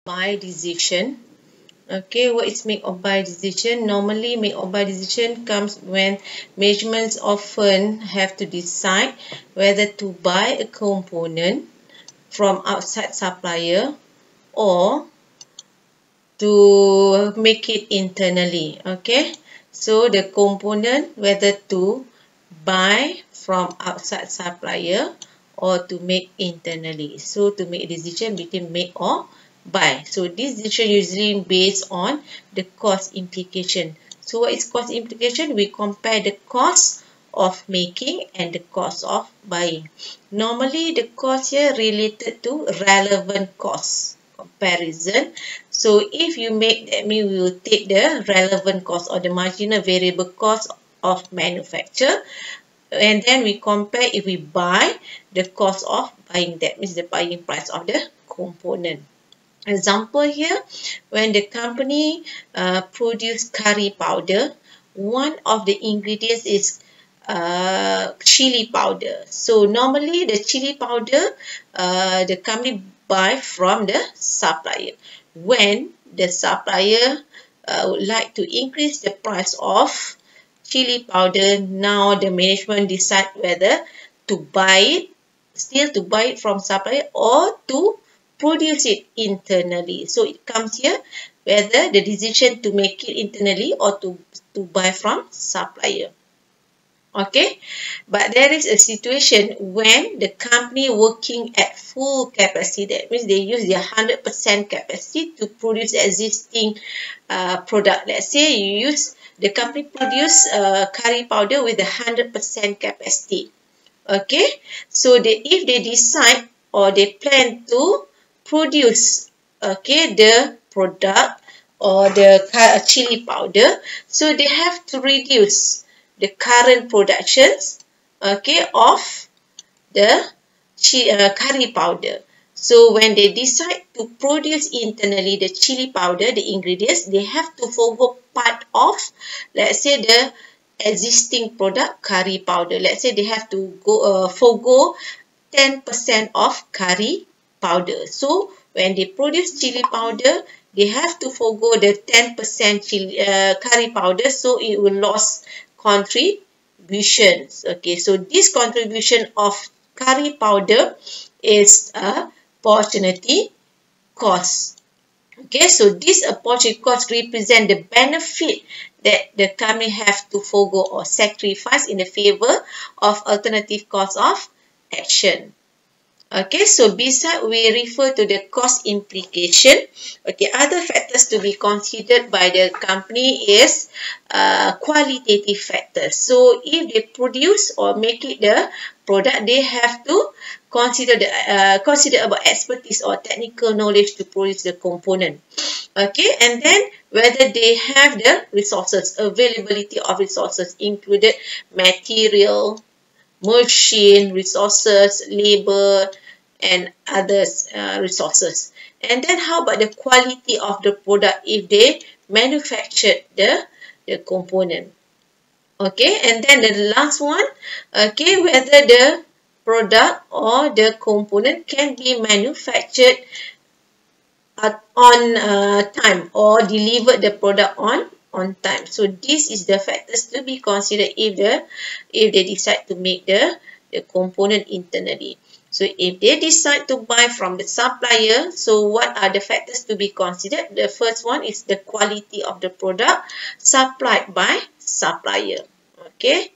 buy decision. Okay, what is make or buy decision? Normally, make or buy decision comes when managements often have to decide whether to buy a component from outside supplier or to make it internally. Okay, so the component whether to buy from outside supplier or to make internally. So to make a decision between make or buy. So this decision usually based on the cost implication. So what is cost implication? We compare the cost of making and the cost of buying. Normally the cost here related to relevant cost comparison. So if you make, that means we will take the relevant cost or the marginal variable cost of manufacture, and then we compare if we buy the cost of buying, that means the buying price of the component. Example here, when the company produce curry powder, one of the ingredients is chili powder. So normally the chili powder the company buy from the supplier. When the supplier would like to increase the price of chili powder, now the management decide whether to buy it, still to buy it from supplier or to produce it internally. So it comes here whether the decision to make it internally or to buy from supplier. Okay, but there is a situation when the company working at full capacity. That means they use their 100% capacity to produce existing product. Let's say the company produce curry powder with 100% capacity. Okay, so if they decide or they plan to produce, okay, the product or the chili powder, so they have to reduce the current productions, okay, of the curry powder. So when they decide to produce internally the chili powder, the ingredients, they have to forgo part of, let's say, the existing product curry powder. Let's say they have to go forgo 10% of curry powder. So when they produce chili powder, they have to forgo the 10% chili curry powder, so it will lose contributions. Okay, so this contribution of curry powder is a opportunity cost. Okay, so this opportunity cost represent the benefit that the company have to forgo or sacrifice in the favor of alternative cost of action. Okay, so beside we refer to the cost implication. Okay, other factors to be considered by the company is qualitative factors. So if they produce or make it the product, they have to consider about expertise or technical knowledge to produce the component. Okay, and then whether they have the resources, availability of resources included material, machine, resources, labor, and others resources. And then how about the quality of the product if they manufactured the component? Okay, and then the last one, okay, whether the product or the component can be manufactured on time or delivered the product on time. So this is the factors to be considered if they decide to make the component internally. So if they decide to buy from the supplier, so what are the factors to be considered? The first one is the quality of the product supplied by supplier. Okay,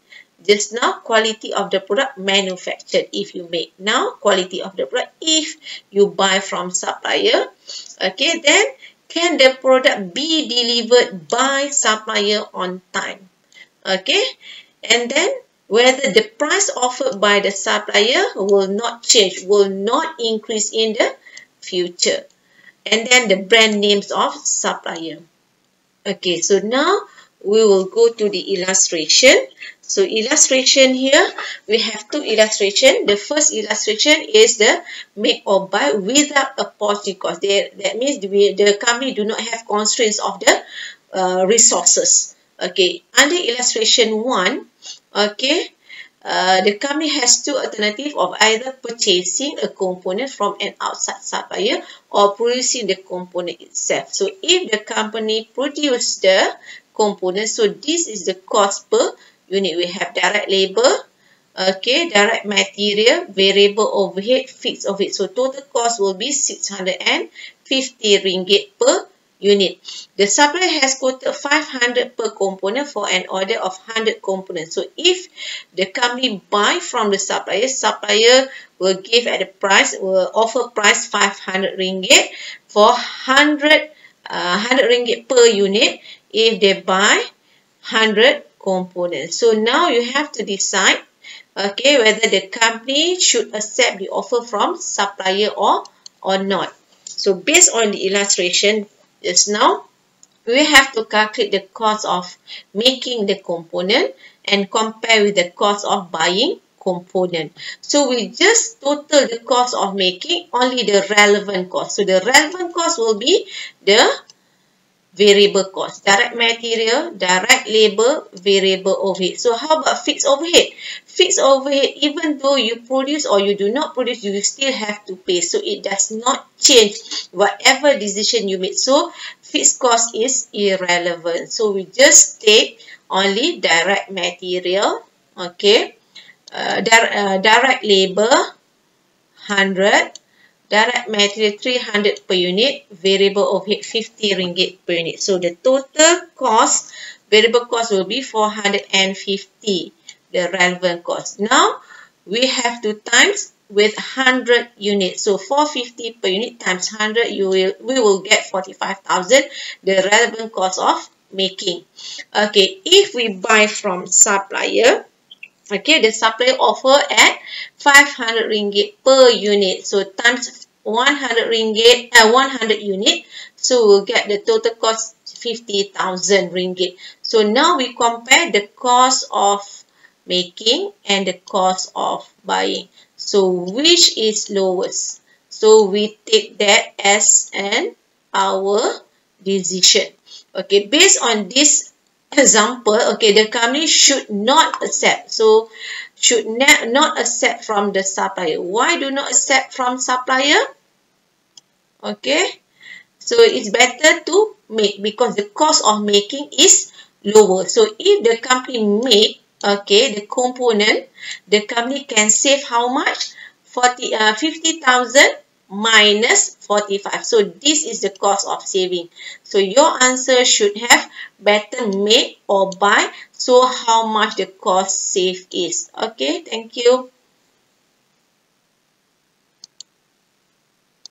just now quality of the product manufactured if you make. Now quality of the product if you buy from supplier. Okay, then can the product be delivered by supplier on time? Okay, and then whether the price offered by the supplier will not change, will not increase in the future. And then the brand names of supplier. Okay, so now we will go to the illustration. So illustration here, we have two illustrations. The first illustration is the make or buy without opportunity cost. That means the company do not have constraints of the resources. Okay, under illustration 1, okay, the company has two alternatives of either purchasing a component from an outside supplier or producing the component itself. So if the company produce the component, so this is the cost per unit. We have direct labor, okay, direct material, variable overhead, fixed overhead. So total cost will be 650 ringgit per unit. The supplier has quoted 500 per component for an order of 100 components. So if the company buy from the supplier, supplier will give at the price, will offer price 500 ringgit for 100 ringgit per unit if they buy 100 components. So now you have to decide, okay, whether the company should accept the offer from supplier or not. So based on the illustration just now, we have to calculate the cost of making the component and compare with the cost of buying component. So we just total the cost of making only the relevant cost. So the relevant cost will be the variable cost, direct material, direct labor, variable overhead. So how about fixed overhead? Fixed overhead, even though you produce or you do not produce, you still have to pay. So it does not change whatever decision you make. So fixed cost is irrelevant. So we just take only direct material, okay, direct labor 100, direct material 300 per unit, variable overhead 50 ringgit per unit. So the total cost, variable cost will be 450, the relevant cost. Now we have to times with 100 units. So 450 per unit times 100, we will get 45,000, the relevant cost of making. Okay, if we buy from supplier, okay, the supplier offer at 500 ringgit per unit. So times 100 ringgit, 100 unit. So we'll get the total cost 50,000 ringgit. So now we compare the cost of making and the cost of buying. So which is lowest? So we take that as our decision. Okay, based on this example, okay, the company should not accept. So should not accept from the supplier. Why do not accept from supplier? Okay, so it's better to make because the cost of making is lower. So if the company make, okay, the component, the company can save how much? 50,000 minus 45. So this is the cost of saving. So your answer should have better make or buy. So how much the cost save is. Okay, thank you.